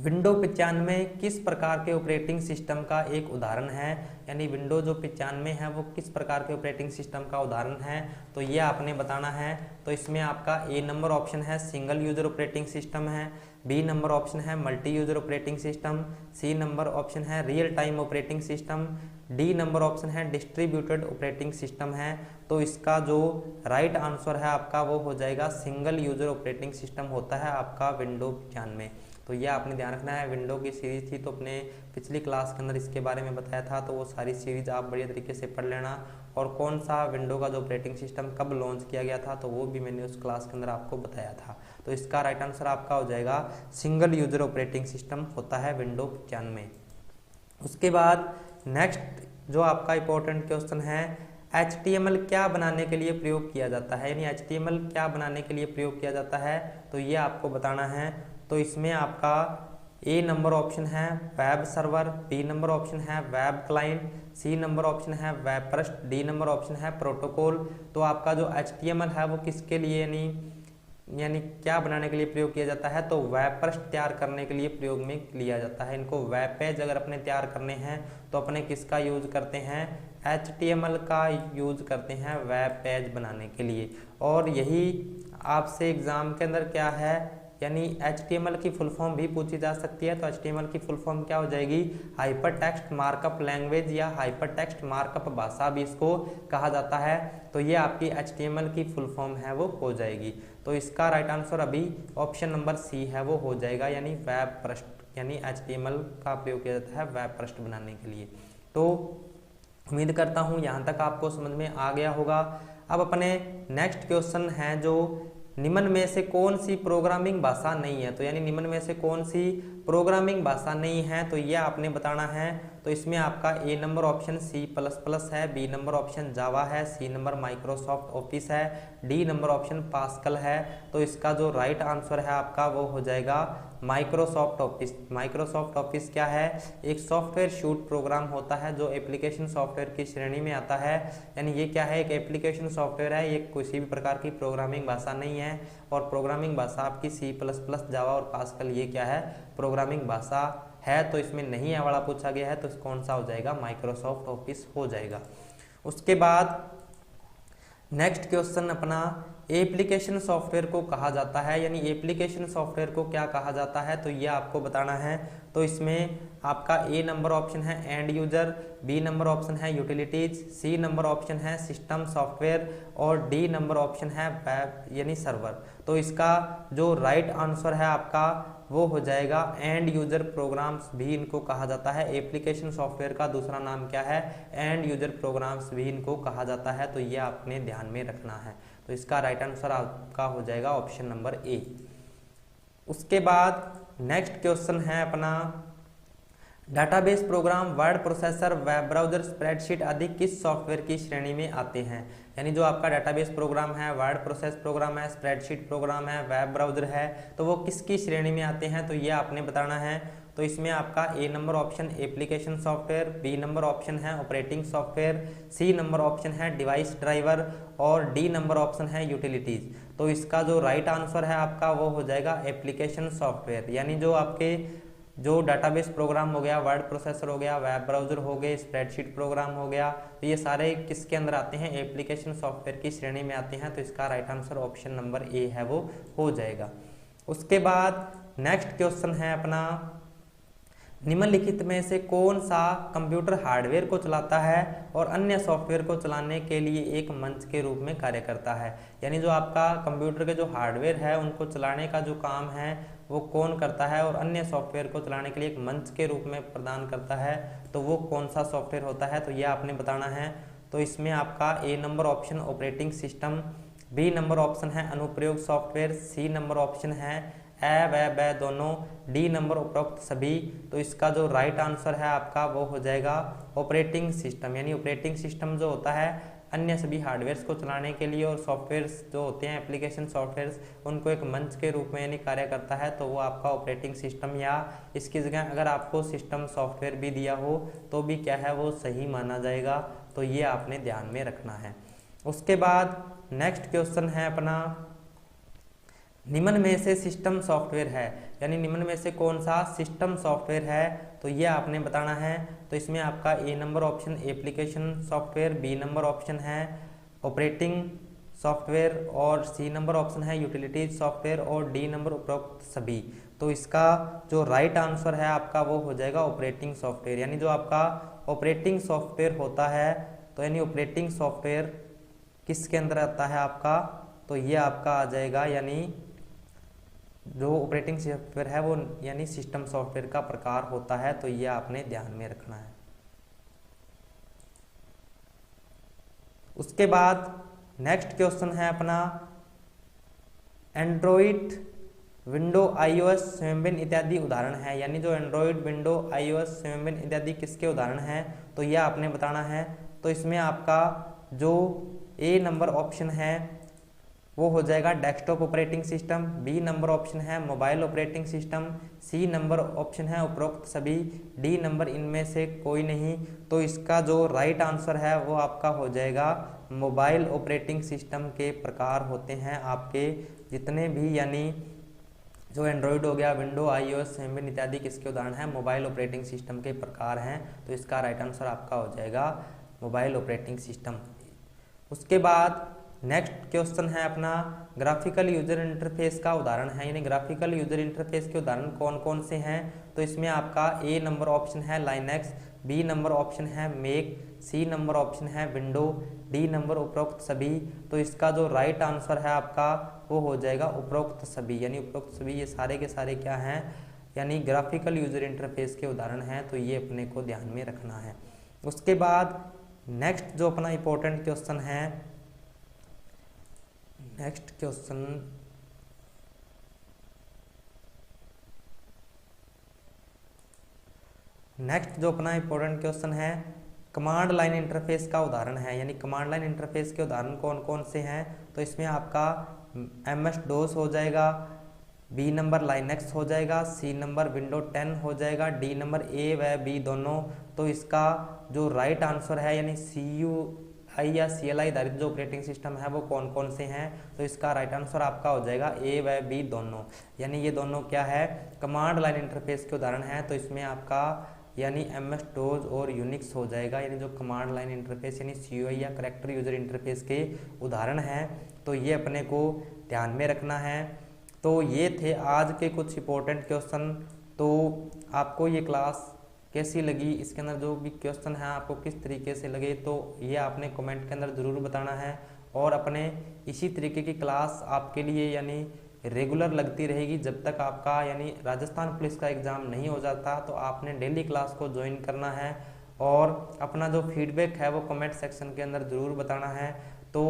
विंडो 95 किस प्रकार के ऑपरेटिंग सिस्टम का एक उदाहरण है, यानी विंडो जो 95 है वो किस प्रकार के ऑपरेटिंग सिस्टम का उदाहरण है, तो ये आपने बताना है। तो इसमें आपका ए नंबर ऑप्शन है सिंगल यूजर ऑपरेटिंग सिस्टम है, बी नंबर ऑप्शन है multi user operating system, C number option है real time operating system, D number option है डिस्ट्रीब्यूटेड ऑपरेटिंग सिस्टम है। तो इसका जो राइट आंसर है आपका वो हो जाएगा सिंगल यूजर ऑपरेटिंग सिस्टम होता है आपका विंडो 95। तो ये आपने ध्यान रखना है। विंडो की सीरीज थी तो अपने पिछली क्लास के अंदर इसके बारे में बताया था, तो वो सारी सीरीज आप बढ़िया तरीके से पढ़ लेना। और कौन सा विंडो का जो ऑपरेटिंग सिस्टम कब लॉन्च किया गया था तो वो भी मैंने उस क्लास के अंदर आपको बताया था। तो इसका राइट आंसर आपका हो जाएगा सिंगल यूजर ऑपरेटिंग सिस्टम होता है विंडो 95। उसके बाद नेक्स्ट जो आपका इंपॉर्टेंट क्वेश्चन है, HTML क्या बनाने के लिए प्रयोग किया जाता है, यानी HTML क्या बनाने के लिए प्रयोग किया जाता है, तो ये आपको बताना है। तो इसमें आपका ए नंबर ऑप्शन है web server, B number option है web client, C number option है वेब पृष्ठ, डी नंबर ऑप्शन है प्रोटोकॉल। तो आपका जो HTML है वो किसके लिए यानी क्या बनाने के लिए प्रयोग किया जाता है, तो वेब पृष्ठ तैयार करने के लिए प्रयोग में लिया जाता है। इनको वेब पेज अगर अपने तैयार करने हैं तो अपने किसका यूज करते हैं, HTML का यूज करते हैं वेब पेज बनाने के लिए। और यही आपसे एग्जाम के अंदर क्या है, यानी HTML की फुल फॉर्म भी पूछी जा सकती है। तो HTML की फुल फॉर्म क्या हो जाएगी, हाइपर टेक्स्ट मार्कअप लैंग्वेज या हाइपर टेक्स्ट मार्कअप भाषा भी इसको कहा जाता है। तो ये आपकी HTML की फुल फॉर्म है वो हो जाएगी। तो इसका राइट आंसर अभी ऑप्शन नंबर सी है वो हो जाएगा, यानी वेब पृष्ठ, यानी HTML का प्रयोग किया जाता है वेब पृष्ठ बनाने के लिए। तो उम्मीद करता हूँ यहाँ तक आपको समझ में आ गया होगा। अब अपने नेक्स्ट क्वेश्चन है जो निम्न में से कौन सी प्रोग्रामिंग भाषा नहीं है, तो यानी निम्न में से कौन सी प्रोग्रामिंग भाषा नहीं है, तो ये आपने बताना है। तो इसमें आपका ए नंबर ऑप्शन C++ है, बी नंबर ऑप्शन जावा है, सी नंबर माइक्रोसॉफ्ट ऑफिस है, डी नंबर ऑप्शन पास्कल है। तो इसका जो राइट आंसर है आपका वो हो जाएगा माइक्रोसॉफ्ट ऑफिस। माइक्रोसॉफ्ट ऑफिस क्या है, एक सॉफ्टवेयर शूट प्रोग्राम होता है जो एप्लीकेशन सॉफ्टवेयर की श्रेणी में आता है। यानी ये क्या है, एक एप्लीकेशन सॉफ्टवेयर है, ये किसी भी प्रकार की प्रोग्रामिंग भाषा नहीं है। और प्रोग्रामिंग भाषा आपकी C++, जावा और पास्कल ये क्या है, प्रोग्रामिंग भाषा है। तो इसमें नहीं है वाला पूछा गया है, तो कौन सा हो जाएगा, माइक्रोसॉफ्ट ऑफिस हो जाएगा। उसके बाद नेक्स्ट क्वेश्चन अपना, एप्लीकेशन सॉफ्टवेयर को कहा जाता है, यानी एप्लीकेशन सॉफ्टवेयर को क्या कहा जाता है, तो ये आपको बताना है। तो इसमें आपका ए नंबर ऑप्शन है end user, B number option है यूटिलिटीज, सी नंबर ऑप्शन है सिस्टम सॉफ्टवेयर और डी नंबर ऑप्शन है वेब यानी सर्वर। तो इसका जो राइट आंसर है आपका वो हो जाएगा एंड यूजर प्रोग्राम्स भी इनको कहा जाता है। एप्लीकेशन सॉफ्टवेयर का दूसरा नाम क्या है, एंड यूजर प्रोग्राम्स भी इनको कहा जाता है। तो ये आपने ध्यान में रखना है। तो इसका राइट आंसर आपका हो जाएगा ऑप्शन नंबर ए। उसके बाद नेक्स्ट क्वेश्चन है अपना, database program, word processor, web browser, spreadsheet आदि किस सॉफ्टवेयर की श्रेणी में आते हैं। यानी जो आपका डाटाबेस प्रोग्राम है, वर्ड प्रोसेस प्रोग्राम है, स्प्रेडशीट प्रोग्राम है, वेब ब्राउजर है, तो वो किसकी श्रेणी में आते हैं, तो ये आपने बताना है। तो इसमें आपका A number option application software, B number option है operating software, C number option है डिवाइस ड्राइवर और डी नंबर ऑप्शन है यूटिलिटीज। तो इसका जो राइट आंसर है आपका वो हो जाएगा एप्लीकेशन सॉफ्टवेयर। यानी जो आपके जो डाटाबेस प्रोग्राम हो गया, वर्ड प्रोसेसर हो गया, वेब ब्राउजर हो गए, स्प्रेडशीट प्रोग्राम हो गया, तो ये सारे किसके अंदर आते हैं, एप्लीकेशन सॉफ्टवेयर की श्रेणी में आते हैं। तो इसका right answer option number A है वो हो जाएगा। उसके बाद नेक्स्ट क्वेश्चन है अपना, निम्नलिखित में से कौन सा कंप्यूटर हार्डवेयर को चलाता है और अन्य सॉफ्टवेयर को चलाने के लिए एक मंच के रूप में कार्य करता है। यानी जो आपका कंप्यूटर के जो हार्डवेयर है उनको चलाने का जो काम है वो कौन करता है और अन्य सॉफ्टवेयर को चलाने के लिए एक मंच के रूप में प्रदान करता है, तो वो कौन सा सॉफ्टवेयर होता है, तो ये आपने बताना है। तो इसमें आपका A number option operating system, B number option है अनुप्रयोग सॉफ्टवेयर, सी नंबर ऑप्शन है व दोनों, डी नंबर उपरोक्त सभी। तो इसका जो राइट आंसर है आपका वो हो जाएगा ऑपरेटिंग सिस्टम। यानी ऑपरेटिंग सिस्टम जो होता है अन्य सभी हार्डवेयर्स को चलाने के लिए और सॉफ्टवेयर्स जो होते हैं एप्लीकेशन सॉफ्टवेयर्स उनको एक मंच के रूप में यानी कार्य करता है, तो वो आपका ऑपरेटिंग सिस्टम, या इसकी जगह अगर आपको सिस्टम सॉफ्टवेयर भी दिया हो तो भी क्या है वो सही माना जाएगा। तो ये आपने ध्यान में रखना है। उसके बाद नेक्स्ट क्वेश्चन है अपना, निम्न में से सिस्टम सॉफ्टवेयर है, यानी निम्न में से कौन सा सिस्टम सॉफ्टवेयर है, तो ये आपने बताना है। तो इसमें आपका A number option application software, B number option है ऑपरेटिंग सॉफ्टवेयर और सी नंबर ऑप्शन है यूटिलिटीज सॉफ्टवेयर और डी नंबर उपरोक्त सभी। तो इसका जो राइट आंसर है आपका वो हो जाएगा ऑपरेटिंग सॉफ्टवेयर, यानी जो आपका ऑपरेटिंग सॉफ्टवेयर होता है, तो यानी ऑपरेटिंग सॉफ्टवेयर किसके अंदर आता है आपका, तो ये आपका आ जाएगा, यानी जो ऑपरेटिंग सॉफ्टवेयर है वो यानी सिस्टम सॉफ्टवेयर का प्रकार होता है। तो ये आपने ध्यान में रखना है। उसके बाद नेक्स्ट क्वेश्चन है अपना एंड्रॉइड, विंडो, आईओएस, स्वेम्बिन इत्यादि उदाहरण है, यानी जो एंड्रॉइड, विंडो, आईओएस, स्वेम्बिन इत्यादि किसके उदाहरण हैं, तो यह आपने बताना है। तो इसमें आपका जो ए नंबर ऑप्शन है वो हो जाएगा desktop operating system, B number option है mobile operating system, C number option है उपरोक्त सभी, डी नंबर इनमें से कोई नहीं। तो इसका जो राइट आंसर है वो आपका हो जाएगा मोबाइल ऑपरेटिंग सिस्टम के प्रकार होते हैं आपके जितने भी, यानी जो एंड्रॉइड हो गया, विंडो, आईओएस, स्वेम्बिन इत्यादि किसके उदाहरण हैं, मोबाइल ऑपरेटिंग सिस्टम के प्रकार हैं। तो इसका राइट आंसर आपका हो जाएगा मोबाइल ऑपरेटिंग सिस्टम। उसके बाद नेक्स्ट क्वेश्चन है अपना ग्राफिकल यूजर इंटरफेस का उदाहरण है, यानी ग्राफिकल यूजर इंटरफेस के उदाहरण कौन कौन से हैं। तो इसमें आपका ए नंबर ऑप्शन है लाइनक्स, बी नंबर ऑप्शन है मेक, सी नंबर ऑप्शन है विंडो, डी नंबर उपरोक्त सभी। तो इसका जो राइट आंसर है आपका वो हो जाएगा उपरोक्त सभी, यानी उपरोक्त सभी ये सारे के सारे क्या हैं, यानी ग्राफिकल यूजर इंटरफेस के उदाहरण हैं। तो ये अपने को ध्यान में रखना है। उसके बाद नेक्स्ट जो अपना इंपॉर्टेंट क्वेश्चन है, नेक्स्ट जो अपना इंपॉर्टेंट क्वेश्चन है कमांड लाइन इंटरफेस का उदाहरण है, यानी कमांड लाइन इंटरफेस के उदाहरण कौन कौन से हैं। तो इसमें आपका MS DOS हो जाएगा, बी नंबर लाइनक्स हो जाएगा, सी नंबर विंडो 10 हो जाएगा, डी नंबर ए व बी दोनों। तो इसका जो राइट आंसर है यानी CUI या CLI आधारित जो ऑपरेटिंग सिस्टम है वो कौन कौन से हैं। तो इसका राइट आंसर आपका हो जाएगा ए व बी दोनों, यानी ये दोनों क्या है कमांड लाइन इंटरफेस के उदाहरण है। तो इसमें आपका यानी MS DOS और यूनिक्स हो जाएगा, यानी जो कमांड लाइन इंटरफेस यानी CUI या कैरेक्टर यूजर इंटरफेस के उदाहरण हैं। तो ये अपने को ध्यान में रखना है। तो ये थे आज के कुछ इंपॉर्टेंट क्वेश्चन। तो आपको ये क्लास कैसी लगी, इसके अंदर जो भी क्वेश्चन है आपको किस तरीके से लगे, तो ये आपने कमेंट के अंदर ज़रूर बताना है। और अपने इसी तरीके की क्लास आपके लिए यानी रेगुलर लगती रहेगी जब तक आपका यानी राजस्थान पुलिस का एग्ज़ाम नहीं हो जाता। तो आपने डेली क्लास को ज्वाइन करना है और अपना जो फीडबैक है वो कमेंट सेक्शन के अंदर ज़रूर बताना है। तो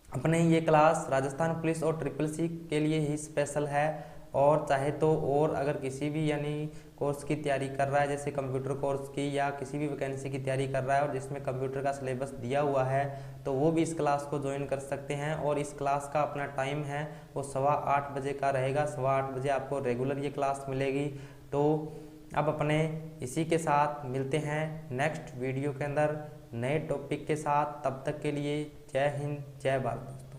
अपने ये क्लास राजस्थान पुलिस और SSC के लिए ही स्पेशल है, और चाहे तो और अगर किसी भी यानी कोर्स की तैयारी कर रहा है जैसे कंप्यूटर कोर्स की या किसी भी वैकेंसी की तैयारी कर रहा है और जिसमें कंप्यूटर का सिलेबस दिया हुआ है तो वो भी इस क्लास को ज्वाइन कर सकते हैं। और इस क्लास का अपना टाइम है वो 8:15 बजे का रहेगा, 8:15 बजे आपको रेगुलर ये क्लास मिलेगी। तो अब अपने इसी के साथ मिलते हैं नेक्स्ट वीडियो के अंदर नए टॉपिक के साथ। तब तक के लिए जय हिंद, जय भारत दोस्तों।